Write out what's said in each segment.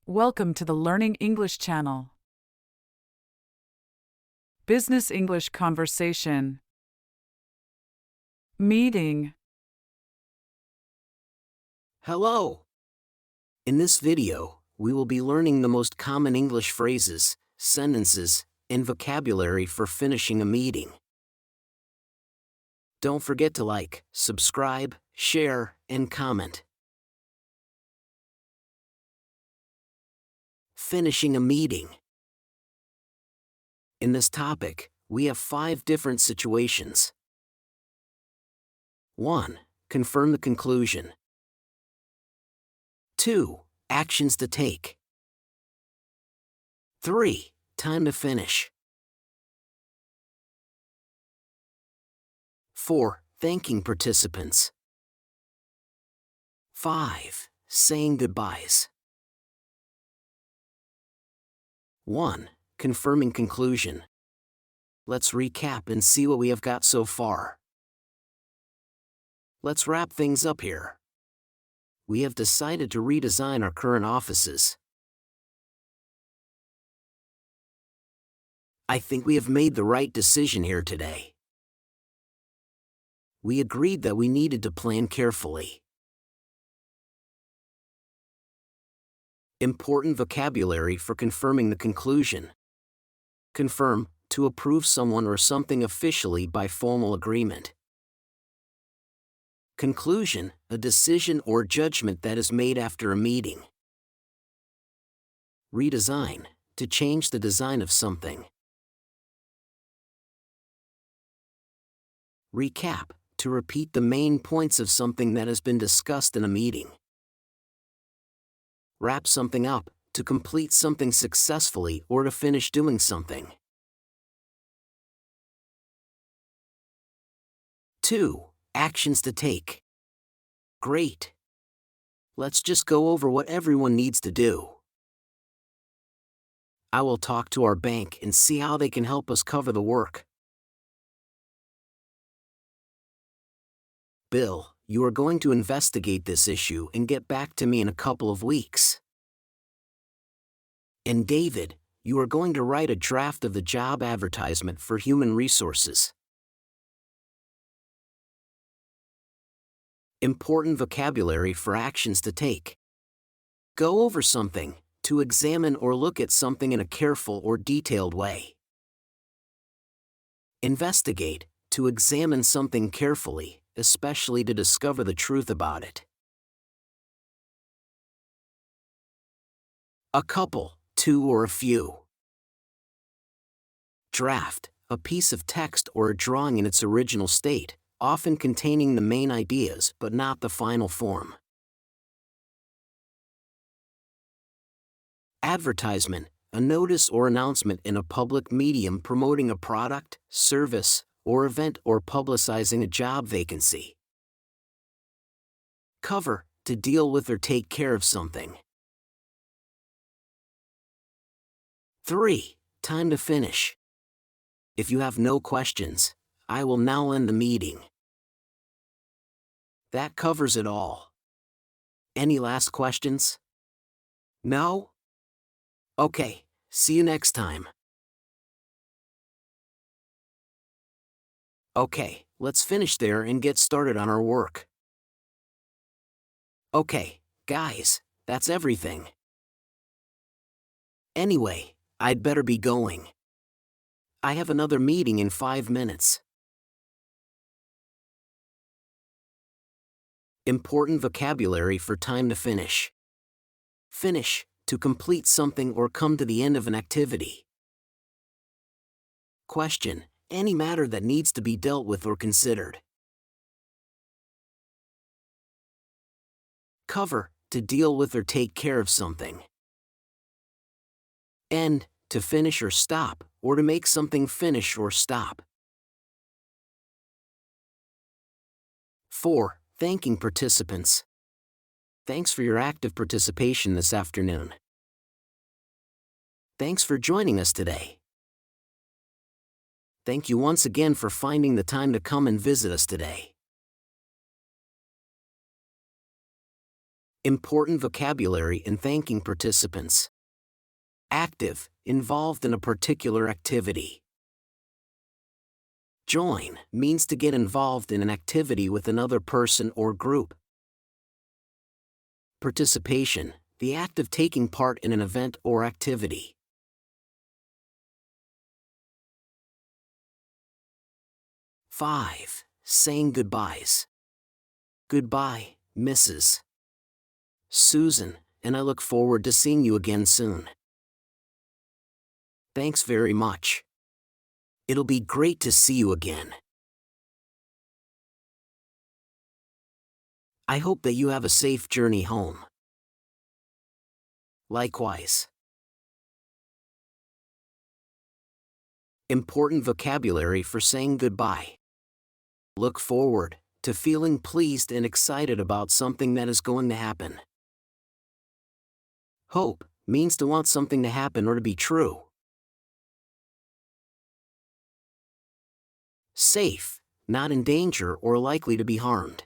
Welcome to the Learning English channel. Business English conversation. Meeting. Hello! In this video, we will be learning the most common English phrases, sentences, and vocabulary for finishing a meeting. Don't forget to like, subscribe, share, and comment. Finishing a meeting. In this topic, we have 5 different situations. 1. Confirm the conclusion. 2. Actions to take. 3. Time to finish. 4. Thanking participants. 5. Saying goodbyes. 1. Confirming conclusion. Let's recap and see what we have got so far. Let's wrap things up here. We have decided to redesign our current offices. I think we have made the right decision here today. We agreed that we needed to plan carefully. Important vocabulary for confirming the conclusion. Confirm, to approve someone or something officially by formal agreement. Conclusion, a decision or judgment that is made after a meeting. Redesign, to change the design of something. Recap, to repeat the main points of something that has been discussed in a meeting. Wrap something up, to complete something successfully or to finish doing something. 2. Actions to take. Great. Let's just go over what everyone needs to do. I will talk to our bank and see how they can help us cover the work. Bill, you are going to investigate this issue and get back to me in a couple of weeks. And David, you are going to write a draft of the job advertisement for human resources. Important vocabulary for actions to take. Go over something, to examine or look at something in a careful or detailed way. Investigate, to examine something carefully, especially to discover the truth about it. A couple, 2 or a few. Draft, a piece of text or a drawing in its original state, often containing the main ideas but not the final form. Advertisement, a notice or announcement in a public medium promoting a product, service, or event or publicizing a job vacancy. Cover, to deal with or take care of something. 3. Time to finish. If you have no questions, I will now end the meeting. That covers it all. Any last questions? No? Okay, see you next time. Okay, let's finish there and get started on our work. Okay, guys, that's everything. Anyway, I'd better be going. I have another meeting in 5 minutes. Important vocabulary for time to finish. Finish, to complete something or come to the end of an activity. Question, any matter that needs to be dealt with or considered. Cover, to deal with or take care of something. End, to finish or stop, or to make something finish or stop. 4. Thanking participants. Thanks for your active participation this afternoon. Thanks for joining us today. Thank you once again for finding the time to come and visit us today. Important vocabulary in thanking participants. Active, involved in a particular activity. Join means to get involved in an activity with another person or group. Participation, the act of taking part in an event or activity. Five, saying goodbyes. Goodbye, Mrs. Susan, and I look forward to seeing you again soon. Thanks very much. It'll be great to see you again. I hope that you have a safe journey home. Likewise. Important vocabulary for saying goodbye. Look forward to feeling pleased and excited about something that is going to happen. Hope means to want something to happen or to be true. Safe, not in danger or likely to be harmed.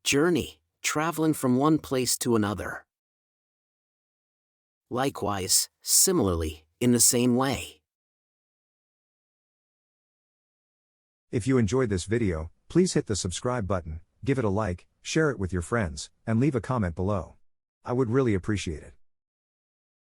Journey, traveling from one place to another. Likewise, similarly, in the same way. If you enjoyed this video, please hit the subscribe button, give it a like, share it with your friends, and leave a comment below. I would really appreciate it.